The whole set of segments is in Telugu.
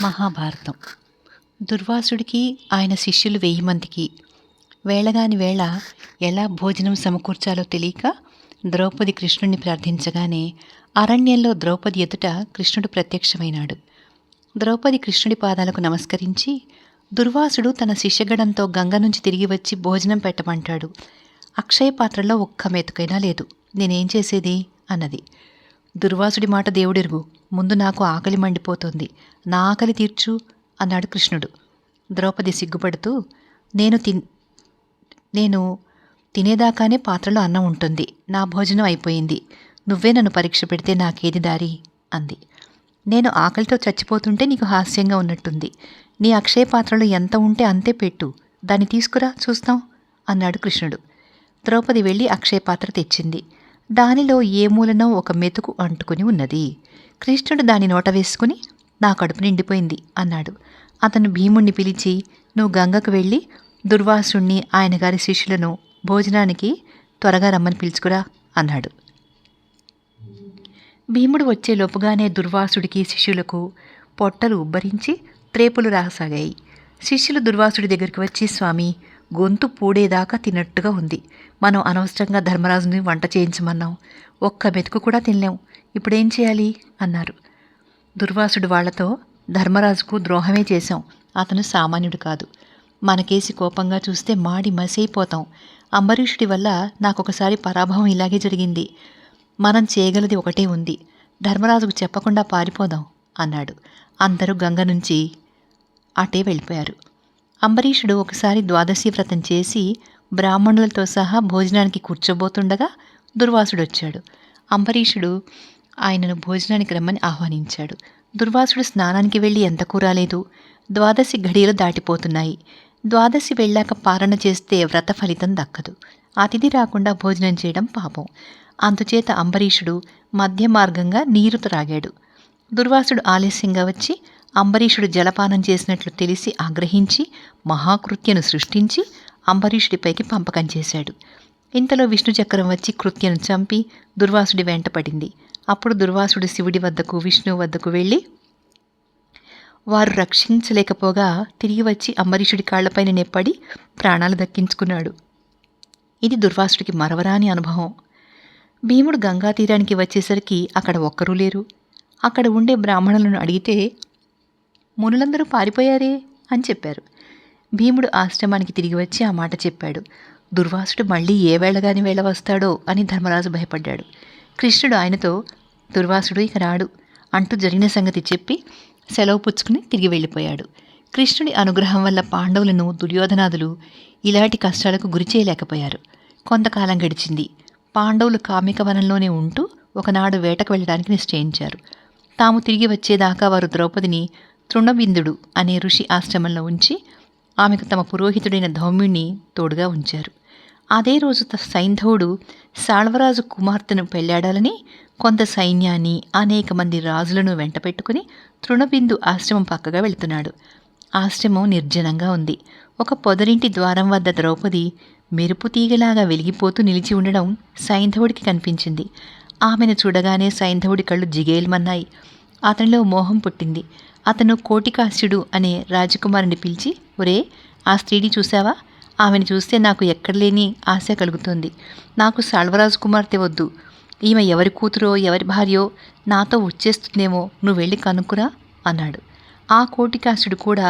మహాభారతం. దుర్వాసుడికి ఆయన శిష్యులు 1000 మందికి వేళగాని వేళ ఎలా భోజనం సమకూర్చాలో తెలియక ద్రౌపది కృష్ణుణ్ణి ప్రార్థించగానే అరణ్యంలో ద్రౌపది ఎదుట కృష్ణుడు ప్రత్యక్షమైనాడు. ద్రౌపది కృష్ణుడి పాదాలకు నమస్కరించి, దుర్వాసుడు తన శిష్యగణంతో గంగ నుంచి తిరిగి వచ్చి భోజనం పెట్టమంటాడు. అక్షయ పాత్రలో ఒక్క మెతుకైనా లేదు, నేనేం చేసేది అన్నది. దుర్వాసుడి మాట దేవుడెరుగు, ముందు నాకు ఆకలి మండిపోతోంది, నా ఆకలి తీర్చు అన్నాడు కృష్ణుడు. ద్రౌపది సిగ్గుపడుతూ, నేను తినేదాకానే పాత్రలో అన్నం ఉంటుంది, నా భోజనం అయిపోయింది, నువ్వే నన్ను పరీక్ష పెడితే నాకేది దారి అంది. నేను ఆకలితో చచ్చిపోతుంటే నీకు హాస్యంగా ఉన్నట్టుంది, నీ అక్షయ పాత్రలో ఎంత ఉంటే అంతే పెట్టు, దాన్ని తీసుకురా చూస్తాం అన్నాడు కృష్ణుడు. ద్రౌపది వెళ్ళి అక్షయ పాత్ర తెచ్చింది. దానిలో ఏ మూలనో ఒక మెతుకు అంటుకుని ఉన్నది. కృష్ణుడు దాని నోట వేసుకుని, నా కడుపు నిండిపోయింది అన్నాడు. అతను భీముణ్ణి పిలిచి, నువ్వు గంగకు వెళ్ళి దుర్వాసుణ్ణి ఆయన గారి శిష్యులను భోజనానికి త్వరగా రమ్మని పిలుచుకురా అన్నాడు. భీముడు వచ్చే లోపుగానే దుర్వాసుడికి శిష్యులకు పొట్టలు ఉబ్బరించి త్రేపులు రాసాగాయి. శిష్యులు దుర్వాసుడి దగ్గరికి వచ్చి, స్వామి, గొంతు పూడేదాకా తిన్నట్టుగా ఉంది, మనం అనవసరంగా ధర్మరాజుని వంట చేయించమన్నాం, ఒక్క మెతుకు కూడా తినలేం, ఇప్పుడేం చేయాలి అన్నారు. దుర్వాసుడు వాళ్లతో, ధర్మరాజుకు ద్రోహమే చేశాం, అతను సామాన్యుడు కాదు, మనకేసి కోపంగా చూస్తే మాడి మసైపోతాం, అంబరీషుడి వల్ల నాకొకసారి పరాభవం ఇలాగే జరిగింది, మనం చేయగలది ఒకటే ఉంది, ధర్మరాజుకు చెప్పకుండా పారిపోదాం అన్నాడు. అందరూ గంగ నుంచి అటే వెళ్ళిపోయారు. అంబరీషుడు ఒకసారి ద్వాదశి వ్రతం చేసి బ్రాహ్మణులతో సహా భోజనానికి కూర్చోబోతుండగా దుర్వాసుడు వచ్చాడు. అంబరీషుడు ఆయనను భోజనానికి రమ్మని ఆహ్వానించాడు. దుర్వాసుడు స్నానానికి వెళ్ళి ఎంతకూ రాలేదు. ద్వాదశి ఘడియలు దాటిపోతున్నాయి. ద్వాదశి వెళ్ళాక పారణ చేస్తే వ్రత ఫలితం దక్కదు. అతిథి రాకుండా భోజనం చేయడం పాపం. అందుచేత అంబరీషుడు మధ్య మార్గంగా నీరు త్రాగాడు. దుర్వాసుడు ఆలస్యంగా వచ్చి అంబరీషుడు జలపానం చేసినట్లు తెలిసి ఆగ్రహించి మహాకృత్యను సృష్టించి అంబరీషుడిపైకి పంపకం చేశాడు. ఇంతలో విష్ణు చక్రం వచ్చి కృత్యను చంపి దుర్వాసుడి వెంట పడింది. అప్పుడు దుర్వాసుడు శివుడి వద్దకు విష్ణువు వద్దకు వెళ్ళి వారు రక్షించలేకపోగా తిరిగి వచ్చి అంబరీషుడి కాళ్లపైన నెప్పడి ప్రాణాలు దక్కించుకున్నాడు. ఇది దుర్వాసుడికి మరవరాని అనుభవం. భీముడు గంగా తీరానికి వచ్చేసరికి అక్కడ ఒక్కరూ లేరు. అక్కడ ఉండే బ్రాహ్మణులను అడిగితే మునులందరూ పారిపోయారే అని చెప్పారు. భీముడు ఆశ్రమానికి తిరిగి వచ్చి ఆ మాట చెప్పాడు. దుర్వాసుడు మళ్ళీ ఏ వేళగాని వేళ వస్తాడో అని ధర్మరాజు భయపడ్డాడు. కృష్ణుడు ఆయనతో, దుర్వాసుడు ఇక రాడు అంటూ జరిగిన సంగతి చెప్పి సెలవు పుచ్చుకుని తిరిగి వెళ్ళిపోయాడు. కృష్ణుడి అనుగ్రహం వల్ల పాండవులను దుర్యోధనాదులు ఇలాంటి కష్టాలకు గురి చేయలేకపోయారు. కొంతకాలం గడిచింది. పాండవులు కామిక వనంలోనే ఉంటూ ఒకనాడు వేటకు వెళ్ళడానికి నిశ్చయించారు. తాము తిరిగి వచ్చేదాకా వారు ద్రౌపదిని తృణబిందుడు అనే ఋషి ఆశ్రమంలో ఉంచి ఆమెకు తమ పురోహితుడైన ధౌమ్యుణ్ణి తోడుగా ఉంచారు. అదే రోజు సైంధవుడు సాళ్వరాజు కుమార్తెను పెళ్లాడాలని కొంత సైన్యాన్ని అనేక మంది రాజులను వెంటపెట్టుకుని తృణబిందు ఆశ్రమం పక్కగా వెళుతున్నాడు. ఆశ్రమం నిర్జనంగా ఉంది. ఒక పొదరింటి ద్వారం వద్ద ద్రౌపది మెరుపు తీగలాగా వెలిగిపోతూ నిలిచి ఉండడం సైంధవుడికి కనిపించింది. ఆమెను చూడగానే సైంధవుడి కళ్ళు జిగేల్మన్నాయి. అతనిలో మోహం పుట్టింది. అతను కోటికాస్యుడు అనే రాజకుమారుని పిలిచి, ఒరే, ఆ స్త్రీని చూశావా? ఆమెను చూస్తే నాకు ఎక్కడలేని ఆశ కలుగుతుంది. నాకు సాళ్వరాజు కుమార్తె వద్దు. ఈమె ఎవరి కూతురో ఎవరి భార్యో నాతో వచ్చేస్తుందేమో, నువ్వు వెళ్ళి కనుక్కురా అన్నాడు. ఆ కోటికాస్యుడు కూడా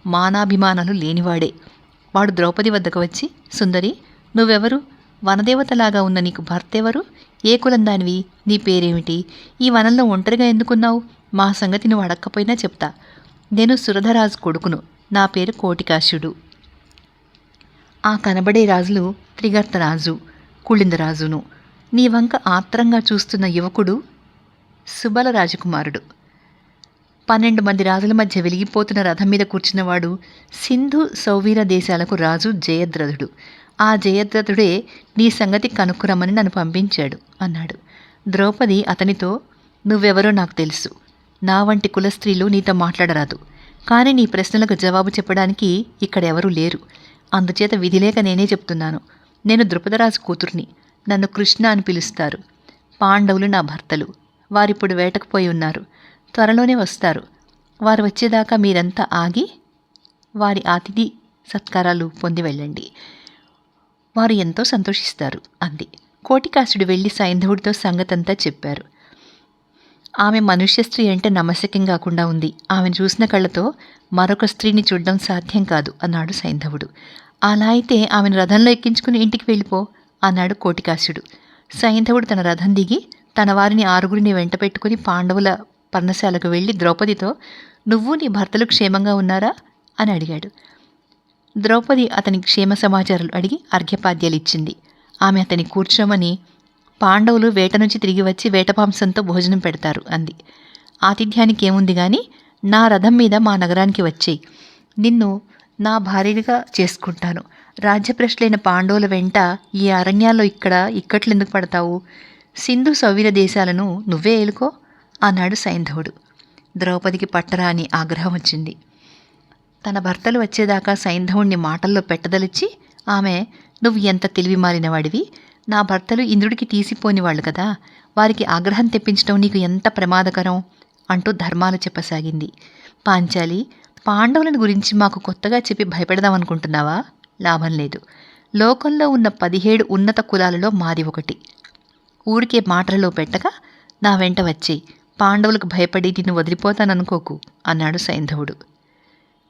మానాభిమానాలు లేనివాడే. వాడు ద్రౌపది వద్దకు వచ్చి, సుందరి, నువ్వెవరు? వనదేవతలాగా ఉన్న నీకు భర్తెవరు? ఏ కులం దానివి? నీ పేరేమిటి? ఈ వనంలో ఒంటరిగా ఎందుకున్నావు? మా సంగతి నువ్వు అడక్కపోయినా చెప్తా. నేను సురధరాజు కొడుకును, నా పేరు కోటికాస్యుడు. ఆ కనబడే రాజులు త్రిగర్తరాజు, కుళిందరాజును. నీ వంక ఆత్రంగా చూస్తున్న యువకుడు సుబల రాజకుమారుడు. 12 మంది రాజుల మధ్య వెలిగిపోతున్న రథం మీద కూర్చున్నవాడు సింధు సౌవీర దేశాలకు రాజు జయద్రథుడు. ఆ జయద్రథుడే నీ సంగతి కనుక్కురమ్మని నన్ను పంపించాడు అన్నాడు. ద్రౌపది అతనితో, నువ్వెవరో నాకు తెలుసు, నా వంటి కులస్త్రీలు నీతో మాట్లాడరాదు, కానీ నీ ప్రశ్నలకు జవాబు చెప్పడానికి ఇక్కడ ఎవరూ లేరు, అందుచేత విధిలేక నేనే చెప్తున్నాను. నేను ద్రుపదరాజు కూతుర్ని, నన్ను కృష్ణ అని పిలుస్తారు. పాండవులు నా భర్తలు, వారిప్పుడు వేటకు పోయి ఉన్నారు, త్వరలోనే వస్తారు. వారు వచ్చేదాకా మీరంతా ఆగి వారి అతిథి సత్కారాలు పొంది వెళ్ళండి, వారు ఎంతో సంతోషిస్తారు అంది. కోటికాసుడు వెళ్ళి సైంధవుడితో సంగతంతా చెప్పారు. ఆమె మనుష్య స్త్రీ అంటే నమ్మశక్యం కాకుండా ఉంది. ఆమెను చూసిన కళ్ళతో మరొక స్త్రీని చూడడం సాధ్యం కాదు అన్నాడు సైంధవుడు. అలా అయితే ఆమెను రథంలో ఎక్కించుకుని ఇంటికి వెళ్ళిపో అన్నాడు కోటికాసుడు. సైంధవుడు తన రథం దిగి తన వారిని 6 వెంట పెట్టుకుని పాండవుల పర్ణశాలకు వెళ్ళి ద్రౌపదితో, నువ్వు నీ భర్తలు క్షేమంగా ఉన్నారా అని అడిగాడు. ద్రౌపది అతని క్షేమ సమాచారాలు అడిగి అర్ఘ్యపాద్యాలు ఇచ్చింది. ఆమె అతని కూర్చోమని, పాండవులు వేట నుంచి తిరిగి వచ్చి వేటమాంసంతో భోజనం పెడతారు అంది. ఆతిథ్యానికి ఏముంది గాని, నా రథం మీద మా నగరానికి వచ్చేయి, నిన్ను నా భార్యగా చేసుకుంటాను. రాజ్యభ్రష్టులైన పాండవుల వెంట ఈ అరణ్యాల్లో ఇక్కట్లెందుకు పడతావు? సింధు సౌవీర దేశాలను నువ్వే ఏలుకో అన్నాడు సైంధవుడు. ద్రౌపదికి పట్టరాని ఆగ్రహం వచ్చింది. తన భర్తలు వచ్చేదాకా సైంధవుణ్ణి మాటల్లో పెట్టదలిచి ఆమె, నువ్వు ఎంత తెలివి మాలినవాడివి, నా భర్తలు ఇంద్రుడికి తీసిపోని వాళ్ళు కదా, వారికి ఆగ్రహం తెప్పించడం నీకు ఎంత ప్రమాదకరం అంటూ ధర్మాలు చెప్పసాగింది. పాంచాలి, పాండవులను గురించి మాకు కొత్తగా చెప్పి భయపెడదామనుకుంటున్నావా? లాభం లేదు. లోకంలో ఉన్న 17 ఉన్నత కులాలలో మాది ఒకటి. ఊరికే మాటలలో పెట్టక నా వెంట వచ్చేయి, పాండవులకు భయపడి నిన్ను వదిలిపోతాననుకోకు అన్నాడు సైంధవుడు.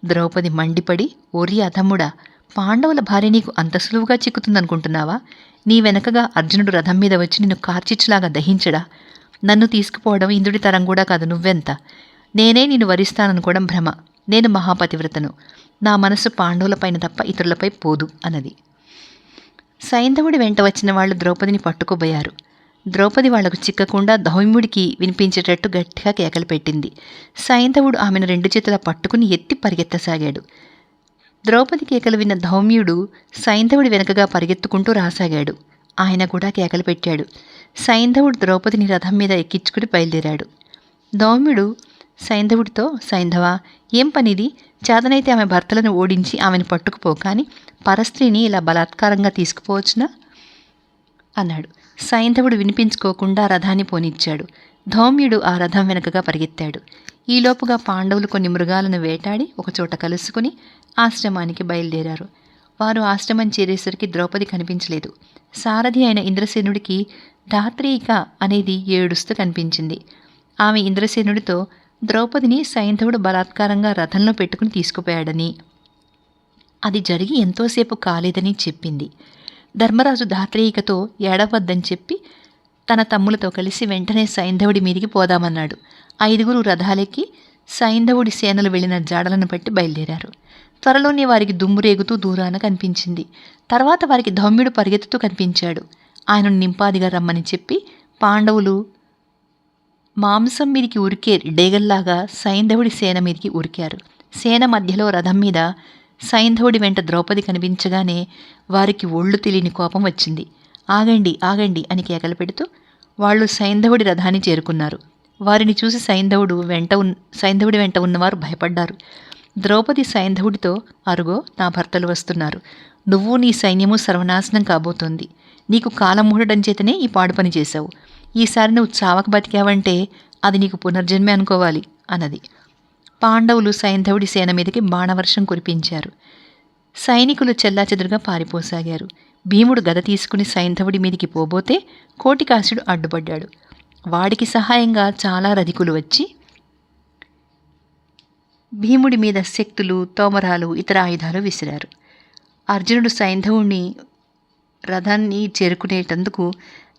ద్రౌపది మండిపడి, ఓరి అధమ్ముడా, పాండవుల భార్య నీకు అంత సులువుగా చిక్కుతుందనుకుంటున్నావా? నీ వెనకగా అర్జునుడు రథం మీద వచ్చి నిన్ను కార్చిచ్చులాగా దహించడా? నన్ను తీసుకుపోవడం ఇంద్రుడి తరం కూడా కాదు, నువ్వెంత? నేనే నిన్ను వరిస్తాననుకోవడం భ్రమ. నేను మహాపతివ్రతను, నా మనసు పాండవులపైన తప్ప ఇతరులపై పోదు అన్నది. సైంధవుడి వెంట వచ్చిన వాళ్ళు ద్రౌపదిని పట్టుకోబోయారు. ద్రౌపది వాళ్లకు చిక్కకుండా ధౌమ్యుడికి వినిపించేటట్టు గట్టిగా కేకలు పెట్టింది. సైంధవుడు ఆమెను 2 చేతులా పట్టుకుని ఎత్తి పరిగెత్తసాగాడు. ద్రౌపది కేకలు విన్న ధౌమ్యుడు సైంధవుడి వెనకగా పరిగెత్తుకుంటూ రాసాగాడు. ఆయన కూడా కేకలు పెట్టాడు. సైంధవుడు ద్రౌపదిని రథం మీద ఎక్కించుకుని బయలుదేరాడు. ధౌమ్యుడు సైంధవుడితో, సైంధవా, ఏం పనిది? చేతనైతే ఆమె భర్తలను ఓడించి ఆమెను పట్టుకుపో, కానీ పరస్త్రీని ఇలా బలాత్కారంగా తీసుకుపోవచ్చునా అన్నాడు. సైంధవుడు వినిపించుకోకుండా రథాన్ని పోనిచ్చాడు. ధౌమ్యుడు ఆ రథం వెనకగా పరిగెత్తాడు. ఈలోపుగా పాండవులు కొన్ని మృగాలను వేటాడి ఒకచోట కలుసుకుని ఆశ్రమానికి బయలుదేరారు. వారు ఆశ్రమం చేరేసరికి ద్రౌపది కనిపించలేదు. సారథి అయిన ఇంద్రసేనుడికి ధాత్రీక అనేది ఏడుస్తూ కనిపించింది. ఆమె ఇంద్రసేనుడితో ద్రౌపదిని సైంధవుడు బలాత్కారంగా రథంలో పెట్టుకుని తీసుకుపోయాడని, అది జరిగి ఎంతోసేపు కాలేదని చెప్పింది. ధర్మరాజు ధాత్రీకతో ఏడవద్దని చెప్పి తన తమ్ములతో కలిసి వెంటనే సైంధవుడి మీదికి పోదామన్నాడు. 5 రథాలెక్కి సైంధవుడి సేనలు వెళ్లిన జాడలను పట్టి బయలుదేరారు. త్వరలోనే వారికి దుమ్ము రేగుతూ దూరాన కనిపించింది. తర్వాత వారికి ధౌమ్యుడు పరిగెత్తుతూ కనిపించాడు. ఆయనను నింపాదిగా రమ్మని చెప్పి పాండవులు మాంసం మీదికి ఉరికే డేగల్లాగా సైంధవుడి సేన మీదికి ఉరికారు. సేన మధ్యలో రథం మీద సైంధవుడి వెంట ద్రౌపది కనిపించగానే వారికి ఒళ్ళు తెలియని కోపం వచ్చింది. ఆగండి, ఆగండి అని కేకలు పెడుతూ వాళ్ళు సైంధవుడి రథాన్ని చేరుకున్నారు. వారిని చూసి సైంధవుడి వెంట ఉన్నవారు భయపడ్డారు. ద్రౌపది సైంధవుడితో, అరుగో నా భర్తలు వస్తున్నారు, నువ్వు నీ సైన్యము సర్వనాశనం కాబోతోంది. నీకు కాలం మూడడం చేతనే ఈ పాడు పని చేశావు. ఈసారి నువ్వు చావక బతికావంటే అది నీకు పునర్జన్మే అనుకోవాలి అన్నది. పాండవులు సైంధవుడి సేన మీదకి బాణవర్షం కురిపించారు. సైనికులు చెల్లాచెదురుగా పారిపోసాగారు. భీముడు గద తీసుకుని సైంధవుడి మీదికి పోబోతే కోటికాసుడు అడ్డుపడ్డాడు. వాడికి సహాయంగా చాలా రధికులు వచ్చి భీముడి మీద శక్తులు, తోమరాలు, ఇతర ఆయుధాలు విసిరారు. అర్జునుడు సైంధవుని రథాన్ని చేరుకునేటందుకు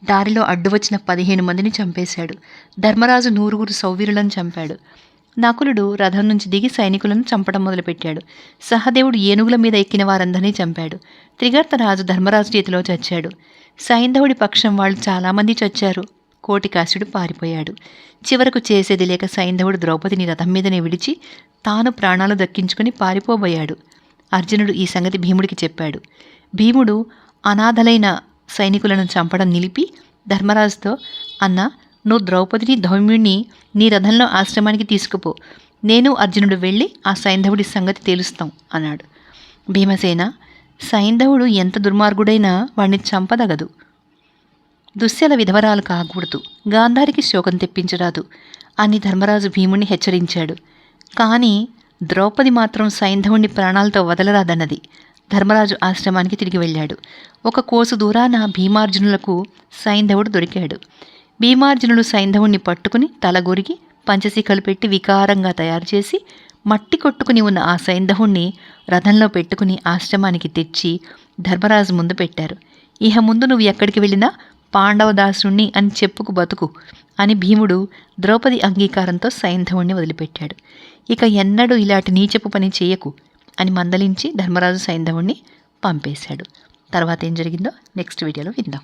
దారిలో అడ్డు వచ్చిన 15 మందిని చంపేశాడు. ధర్మరాజు 100 సౌవీరులను చంపాడు. నకులుడు రథం నుంచి దిగి సైనికులను చంపడం మొదలుపెట్టాడు. సహదేవుడు ఏనుగుల మీద ఎక్కిన వారందరినీ చంపాడు. త్రిగర్తరాజు ధర్మరాజు చేతిలో చచ్చాడు. సైంధవుడి పక్షం వాళ్ళు చాలామంది చచ్చారు. కోటికాసుడు పారిపోయాడు. చివరకు చేసేది లేక సైంధవుడు ద్రౌపదిని రథం మీదనే విడిచి తాను ప్రాణాలు దక్కించుకుని పారిపోబోయాడు. అర్జునుడు ఈ సంగతి భీముడికి చెప్పాడు. భీముడు అనాథలైన సైనికులను చంపడం నిలిపి ధర్మరాజుతో, అన్నా, నువ్వు ద్రౌపదిని, ధౌమ్యుణ్ణి నీ రథంలో ఆశ్రమానికి తీసుకుపో, నేను అర్జునుడు వెళ్ళి ఆ సైంధవుడి సంగతి తేలుస్తాం అన్నాడు. భీమసేన, సైంధవుడు ఎంత దుర్మార్గుడైనా వాణ్ణి చంపదగదు. దుశ్శల విధవరాలు కాకూడదు, గాంధారికి శోకం తెప్పించరాదు అని ధర్మరాజు భీముణ్ణి హెచ్చరించాడు. కానీ ద్రౌపది మాత్రం సైంధవుణ్ణి ప్రాణాలతో వదలరాదన్నది. ధర్మరాజు ఆశ్రమానికి తిరిగి వెళ్ళాడు. ఒక కోసు దూరాన భీమార్జునులకు సైంధవుడు దొరికాడు. భీమార్జునులు సైంధవుణ్ణి పట్టుకుని తలగొరిగి పంచశిఖలు పెట్టి వికారంగా తయారు చేసి మట్టి కొట్టుకుని ఉన్న ఆ సైంధవుణ్ణి రథంలో పెట్టుకుని ఆశ్రమానికి తెచ్చి ధర్మరాజు ముందు పెట్టారు. ఇహ ముందు నువ్వు ఎక్కడికి వెళ్ళినా పాండవదాసుణ్ణి అని చెప్పుకు బతుకు అని భీముడు ద్రౌపది అంగీకారంతో సైంధవుణ్ణి వదిలిపెట్టాడు. ఇక ఎన్నడూ ఇలాంటి నీచపు పని చేయకు అని మందలించి ధర్మరాజు సైంధవుణ్ణి పంపేశాడు. తర్వాత ఏం జరిగిందో నెక్స్ట్ వీడియోలో విందాం.